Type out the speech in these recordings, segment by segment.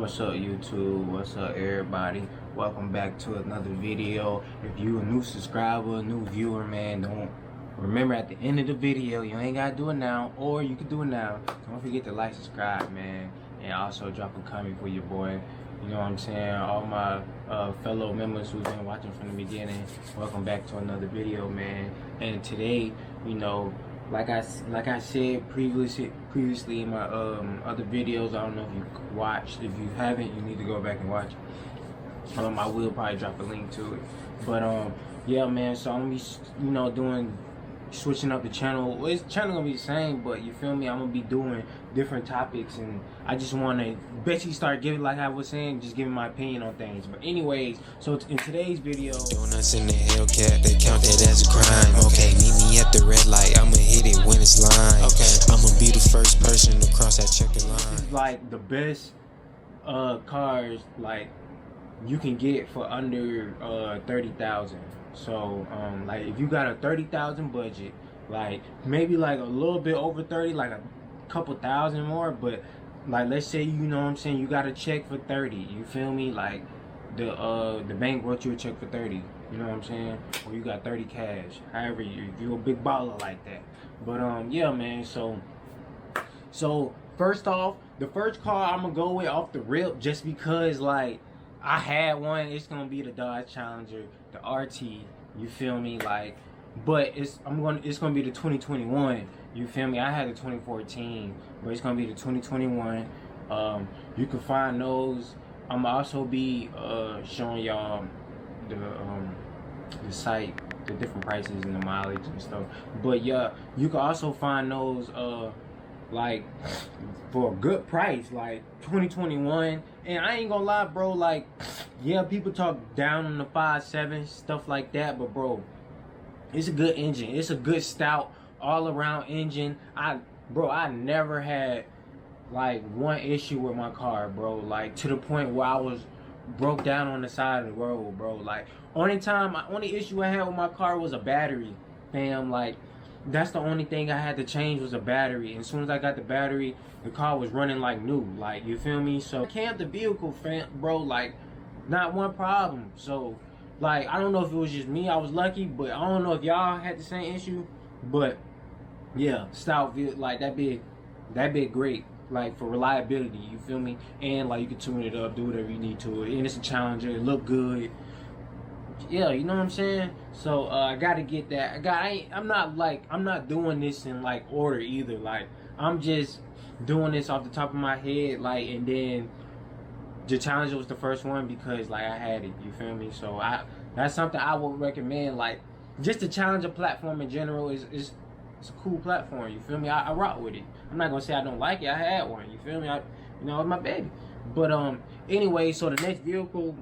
What's up, YouTube? What's up, everybody? Welcome back to another video. If you a new subscriber, a new viewer, man, don't remember at the end of the video, you ain't gotta do it now, or you can do it now. Don't forget to like, subscribe, man, and also drop a comment for your boy. You know what I'm saying? All my fellow members who've been watching from the beginning, welcome back to another video, man. And today, you know, like I said previously in my other videos, I don't know if you watched. If you haven't, you need to go back and watch. I will probably drop a link to it. But yeah, man. So I'm gonna be, switching up the channel. Well, the channel gonna be the same, but you feel me? I'm gonna be doing different topics, and I just want to basically start giving, like I was saying, just giving my opinion on things. But anyways, so in today's video, Donuts in the Hellcat, they count that as a crime. Okay, meet me at the red light, I'ma hit it when it's line. Okay, I'ma be the first person to cross that checkered line. it's like the best cars like you can get for under 30,000. So like if you got a 30,000 budget, like maybe like a little bit over 30, like a couple thousand more, but like let's say, you know what I'm saying, you got a check for 30, you feel me, like the bank wrote you a check for 30, you know what I'm saying, or you got 30 cash, however if you're a big baller like that. But yeah, man, so first off, the first car I'm gonna go with off the rip, just because like I had one, it's gonna be the Dodge Challenger, the RT, you feel me, like, but it's gonna be the 2021, you feel me. I had the 2014, but it's gonna be the 2021. You can find those. I'm also be showing y'all the site, the different prices and the mileage and stuff. But yeah, you can also find those like for a good price, like 2021. And I ain't gonna lie, bro, like, yeah, people talk down on the 5.7 stuff like that, but bro, it's a good engine. It's a good stout all around engine. I never had like one issue with my car, bro, like to the point where I was broke down on the side of the road, bro. Like only issue I had with my car was a battery, fam. Like that's the only thing I had to change was a battery. And as soon as I got the battery, the car was running like new, like, you feel me? So I camped the vehicle, fam, bro, like not one problem. So like I don't know if it was just me, I was lucky, but I don't know if y'all had the same issue. But yeah, stout, like that big great, like for reliability, you feel me? And like you can tune it up, do whatever you need to it, and it's a Challenger, it look good. Yeah, you know what I'm saying? So I gotta get that. I'm not doing this in like order either. Like I'm just doing this off the top of my head, like, and then the Challenger was the first one because like I had it, you feel me? So that's something I would recommend. Like just the Challenger platform in general is it's a cool platform, you feel me? I rock with it. I'm not gonna say I don't like it. I had one, you feel me? It's my baby. But anyway, so the next vehicle,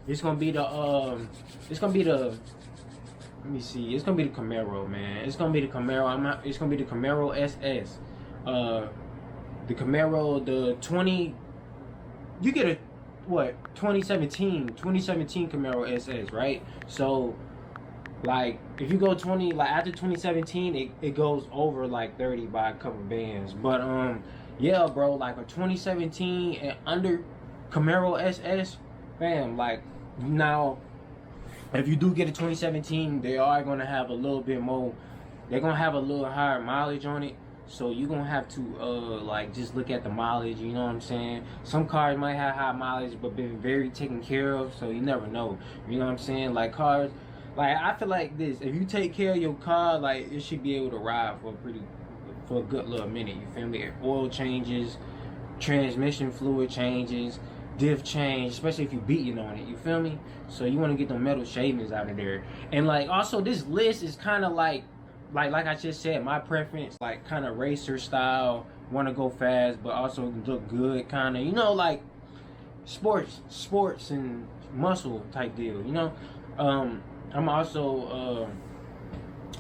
it's gonna be the let me see, it's gonna be the Camaro, man. It's gonna be the Camaro. It's gonna be the Camaro SS. The Camaro, the 20, you get a 2017 Camaro SS, right? So like if you go 20, like after 2017, it goes over like 30 by a couple bands. But yeah, bro, like a 2017 and under Camaro SS, fam, like now if you do get a 2017, they are gonna have a little bit more, they're gonna have a little higher mileage on it. So you're gonna have to like just look at the mileage, you know what I'm saying? Some cars might have high mileage but been very taken care of, so you never know, you know what I'm saying? Like cars, like I feel like this, if you take care of your car, like it should be able to ride for a good little minute, you feel me? Oil changes, transmission fluid changes, diff change, especially if you beating on it, you feel me? So you want to get the metal shavings out of there. And like also this list is kind of like I just said, my preference, like kind of racer style, want to go fast but also look good, kind of, you know, like sports and muscle type deal, you know. I'm also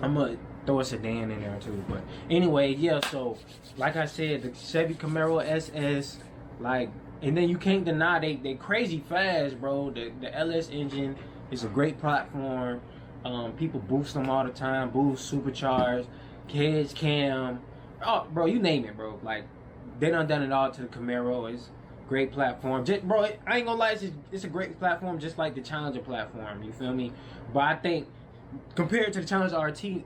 I'm gonna throw a sedan in there too. But anyway, yeah, so like I said, the Chevy Camaro SS, like, and then you can't deny they crazy fast, bro. The LS engine is a great platform. People boost them all the time, boost, supercharged, kids cam, oh, bro, you name it, bro. Like they done it all to the Camaro. Great platform. Just, bro, I ain't gonna lie, it's a great platform, just like the Challenger platform. You feel me? But I think compared to the Challenger RT,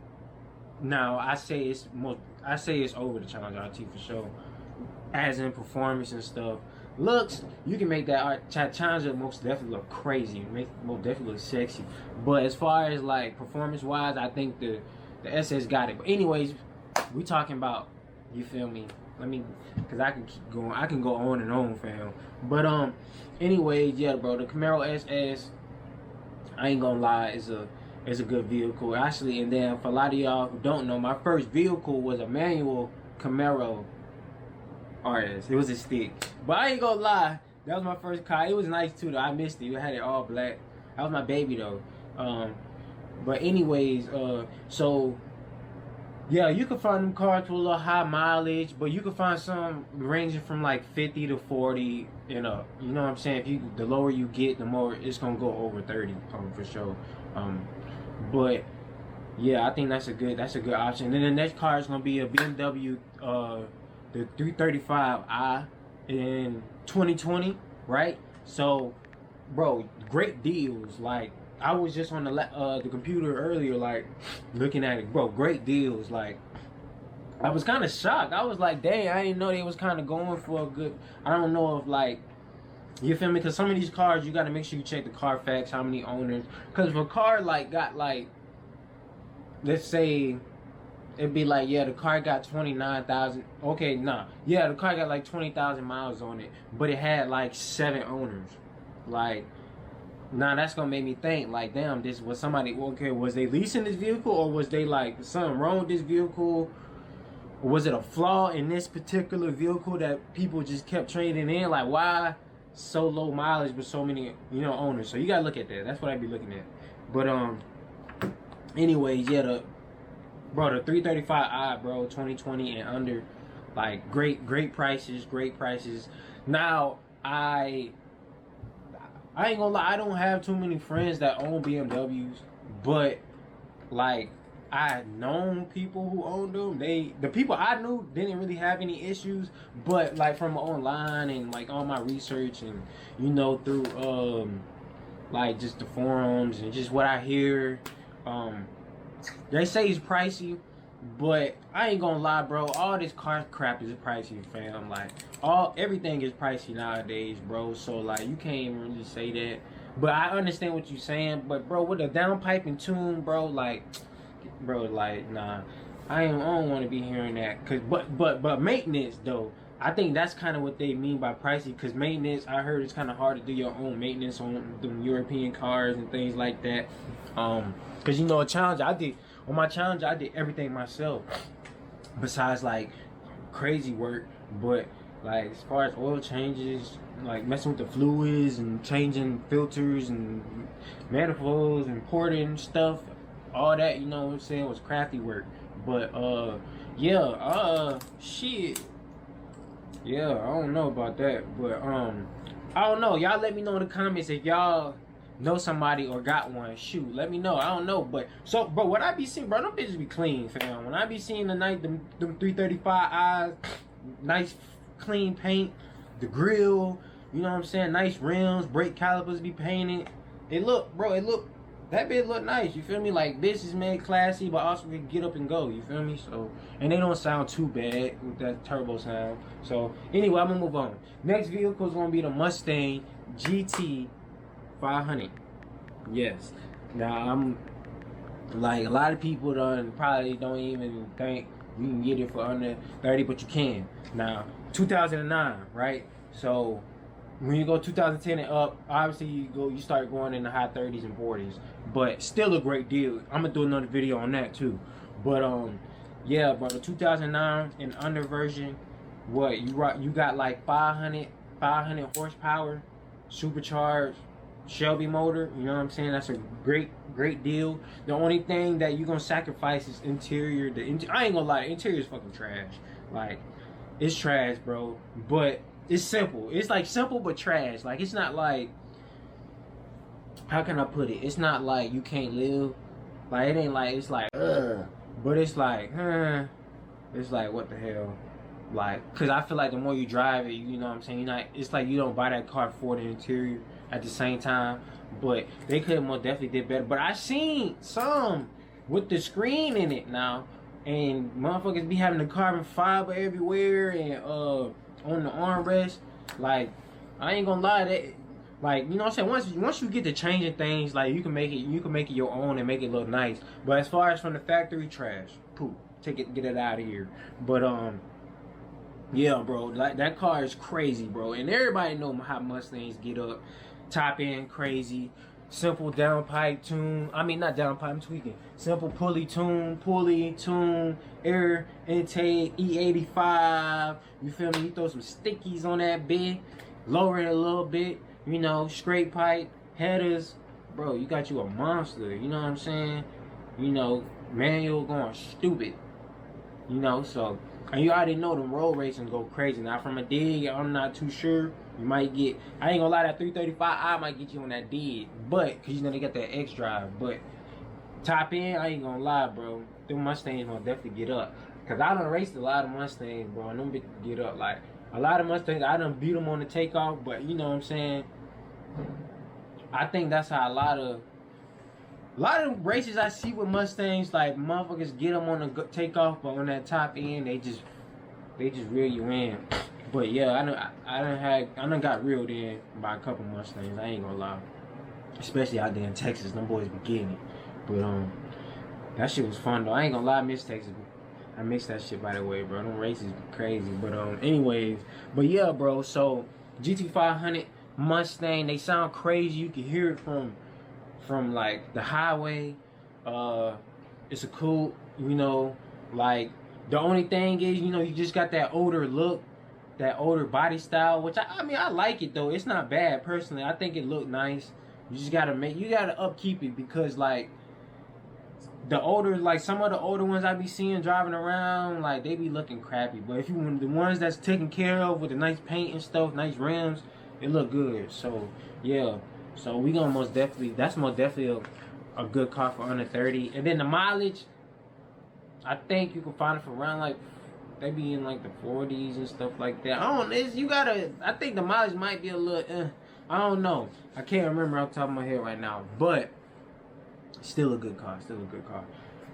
now I say it's over the Challenger RT for sure. As in performance and stuff. Looks, you can make that Challenger most definitely look crazy, make most definitely look sexy. But as far as like performance wise, I think the SS got it. But anyways, we talking about, you feel me? Let me, cause I can keep going. I can go on and on, fam. But anyways, yeah, bro, the Camaro SS, I ain't gonna lie, is a good vehicle actually. And then for a lot of y'all who don't know, my first vehicle was a manual Camaro RS. It was a stick, but I ain't gonna lie, that was my first car. It was nice too though. I missed it. I had it all black. That was my baby though. But anyways, so yeah, you can find them cars with a little high mileage, but you can find some ranging from like 50 to 40 and up. You know what I'm saying? The lower you get, the more it's gonna go over 30 for sure. But yeah, I think that's a good option. And then the next car is gonna be a BMW the 335i in 2020, right? So, bro, great deals. Like, I was just on the computer earlier, like, looking at it, bro, great deals. Like, I was kind of shocked. I was like, dang, I didn't know they was kind of going for a good, I don't know if, like, you feel me? Because some of these cars, you got to make sure you check the Carfax, how many owners. Because if a car, like, got, like, let's say, it'd be like, yeah, the car got 29,000. Okay, nah. Yeah, the car got, like, 20,000 miles on it. But it had, like, 7 owners. Like, now that's gonna make me think, like, damn, this was somebody, okay, was they leasing this vehicle, or was they like something wrong with this vehicle, or was it a flaw in this particular vehicle that people just kept trading in? Like, why so low mileage with so many, you know, owners? So you gotta look at that. That's what I'd be looking at. But anyways, yeah, the 335i, bro, 2020 and under, like, great prices. Now I ain't gonna lie, I don't have too many friends that own BMWs, but like, I known people who owned them. The people I knew didn't really have any issues, but like from online and like all my research and, you know, through like just the forums and just what I hear, they say it's pricey. But I ain't gonna lie, bro, all this car crap is pricey, fam. Like, everything is pricey nowadays, bro. So like, you can't even really say that. But I understand what you're saying. But bro, with a downpipe and tune, bro, like, nah, I don't want to be hearing that. But maintenance though, I think that's kind of what they mean by pricey. Cause maintenance, I heard it's kind of hard to do your own maintenance on the European cars and things like that. Cause you know, on my Challenger, I did everything myself, besides like crazy work. But like, as far as oil changes, like messing with the fluids and changing filters and manifolds and porting stuff, all that, you know what I'm saying, was crafty work. But yeah, shit, yeah, I don't know about that. But I don't know. Y'all let me know in the comments if y'all know somebody or got one. Shoot, let me know. I don't know. But so, bro, what I be seeing, bro, them bitches be clean, fam. When I be seeing the night, them 335i, nice clean paint, the grill, you know what I'm saying, nice rims, brake calipers be painted. It look, bro, that bit look nice, you feel me? Like, this is made classy, but also can get up and go, you feel me? So, and they don't sound too bad with that turbo sound. So anyway, I'm gonna move on. Next vehicle is gonna be the Mustang GT 500. Yes. Now, I'm like, a lot of people probably don't even think you can get it for under 30, but you can. Now, 2009, right? So when you go 2010 and up, obviously you start going in the high 30s and 40s, but still a great deal. I'm gonna do another video on that too. But yeah, bro, the 2009 and under version, what you got like 500 horsepower, supercharged Shelby motor, you know what I'm saying? That's a great deal. The only thing that you're gonna sacrifice is interior. I ain't gonna lie, the interior is fucking trash. Like, it's trash, bro. But it's simple. It's like simple but trash. Like, it's not like, how can I put it? It's not like you can't live. Like, it ain't like, it's like, ugh. But it's like, it's like, what the hell? Like, cause I feel like the more you drive it, you know what I'm saying, it's like you don't buy that car for the interior at the same time. But they could have most definitely did better. But I seen some with the screen in it now, and motherfuckers be having the carbon fiber everywhere and on the armrest. Like, I ain't gonna lie, that, like, you know what I'm saying, once you get to changing things, like, you can make it your own and make it look nice. But as far as from the factory, trash, poop, get it out of here. But yeah, bro, like, that car is crazy, bro, and everybody know how Mustangs get up. Top end crazy, simple downpipe tune. I mean, not downpipe, I'm tweaking. Simple pulley tune, air intake, E85. You feel me? You throw some stickies on that bit, lower it a little bit. You know, straight pipe, headers, bro. You got you a monster. You know what I'm saying? You know, manual going stupid. You know, so, and you already know them road racing go crazy. Now from a dig, I'm not too sure. You might get, I ain't gonna lie, that 335i might get you on that dig, but cause you know they got that X drive. But top end, I ain't gonna lie, bro. Them Mustangs gonna definitely get up. Cause I done raced a lot of Mustangs, bro, and them bitches get up. Like, a lot of Mustangs, I done beat them on the takeoff, but you know what I'm saying? I think that's how a lot of races I see with Mustangs, like, motherfuckers get them on the takeoff, but on that top end, they just reel you in. But yeah, I done got reeled in by a couple Mustangs. I ain't gonna lie, especially out there in Texas. Them boys be getting it. But that shit was fun though. I ain't gonna lie, I miss Texas. I miss that shit, by the way, bro. Them races be crazy. But anyways, but yeah, bro. So GT500 Mustang, they sound crazy. You can hear it from like the highway. It's a cool, you know, like, the only thing is, you know, you just got that older look, that older body style, which I mean, I like it though. It's not bad personally. I think it looked nice. You just gotta upkeep it, because like the older, like some of the older ones I be seeing driving around, like they be looking crappy. But if you want the ones that's taken care of with the nice paint and stuff, nice rims, it look good. So yeah, so we gonna most definitely, that's most definitely a good car for under 30. And then the mileage, I think you can find it for around like, they be in like the 40s and stuff like that. I think the mileage might be a little, I don't know. I can't remember off the top of my head right now. But, still a good car,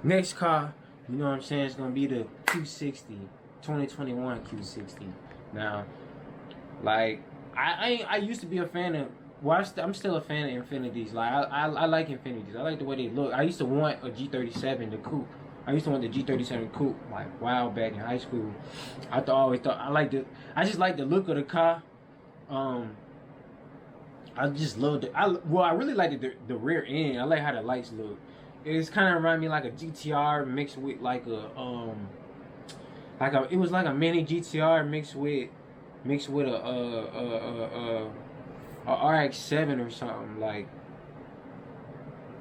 Next car, you know what I'm saying, it's going to be the Q60, 2021 Q60. Now, like, I used to be a fan of, well, I'm still a fan of Infinitis. Like, I like Infinitis. I like the way they look. I used to want a G37, the coupe. I used to want the G37 coupe, like, a while back in high school. I just like the look of the car. I just loved it. I really liked the rear end. I like how the lights look. It's kind of remind me like a GTR mixed with like a it was like a mini GTR mixed with a RX-7 or something. Like,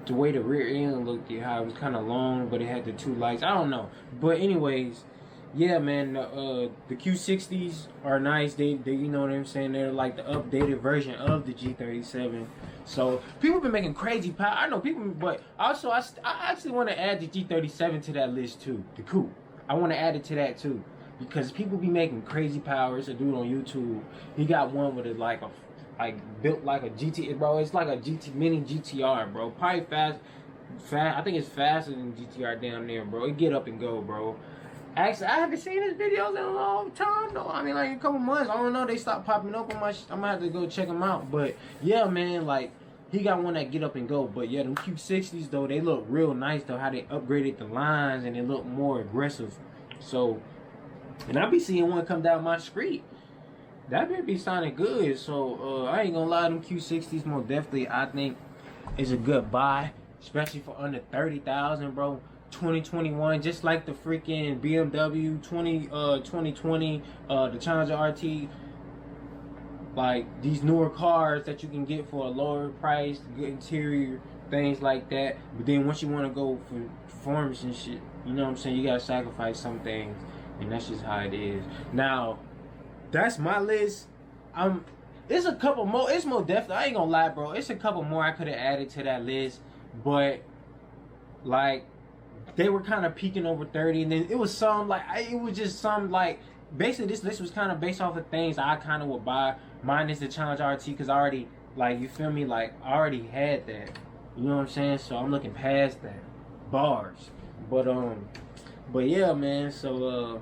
the way the rear end looked, how it was kind of long, but it had the two lights. I don't know, but anyways, yeah, man. The Q60s are nice. They you know what I'm saying. They're like the updated version of the G37. So people been making crazy power. I know people, but also I actually want to add the G37 to that list too. The coupe. I want to add it to that too, because people be making crazy power. It's a dude on YouTube. He got one with it like built like a GT, bro. It's like a mini GTR, bro. Probably fast. I think it's faster than GTR damn near, bro. It get up and go, bro. Actually, I haven't seen his videos in a long time though. I mean, like a couple months. I don't know. They stopped popping up on my. I'm gonna have to go check them out. But yeah, man, like, he got one that get up and go. But yeah, them Q60s though, they look real nice though. How they upgraded the lines and they look more aggressive. So, and I be seeing one come down my street. That better be sounding good. So I ain't gonna lie, them Q60s more definitely I think is a good buy, especially for under 30,000, bro. 2021, just like the freaking BMW 2020, the Challenger RT. Like, these newer cars that you can get for a lower price, good interior, things like that. But then once you want to go for performance and shit, you know what I'm saying, you gotta sacrifice some things, and that's just how it is. Now, that's my list. It's a couple more. It's more definitely. I ain't gonna lie, bro. It's a couple more I could have added to that list, but like, they were kind of peaking over 30, and then it was some like it was just some like basically this list was kind of based off of things I kind of would buy. Mine is the Challenger RT because I already, like, you feel me, like I already had that. You know what I'm saying? So I'm looking past that. Bars. But yeah, man. So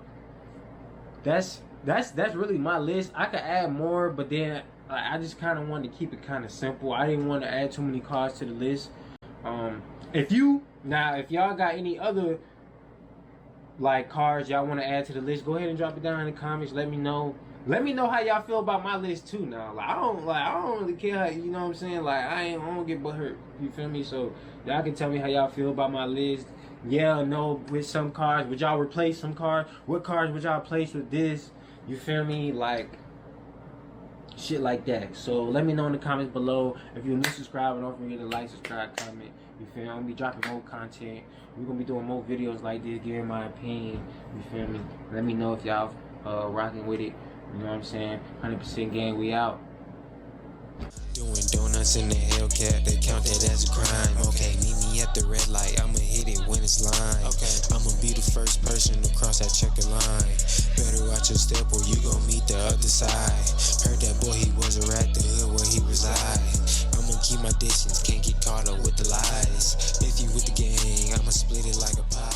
that's really my list. I could add more, but then I just kind of wanted to keep it kind of simple. I didn't want to add too many cars to the list. If y'all got any other like cars y'all want to add to the list, go ahead and drop it down in the comments. Let me know how y'all feel about my list too. Now, like I don't really care how, you know what I'm saying, like I don't get butthurt, you feel me? So y'all can tell me how y'all feel about my list. Yeah or no with some cars. Would y'all replace some cars? What cars would y'all replace with this? You feel me? Like shit like that. So let me know in the comments below. If you're new subscriber, don't forget to like, subscribe, comment. You feel me? I'm gonna be dropping more content. We're gonna be doing more videos like this, giving my opinion. You feel me? Let me know if y'all rocking with it. You know what I'm saying? 100% gang, we out. Doing donuts in the Hellcat, they count that as a crime. Okay, meet me at the red light, I'ma hit it when it's line. Okay, I'ma be the first person to cross that checker line. Better watch your step or you gon' meet the other side. Heard that boy, he was a rat, the hood where he reside. I'ma keep my distance, can't get caught up with the lies. If you with the gang, I'ma split it like a pie.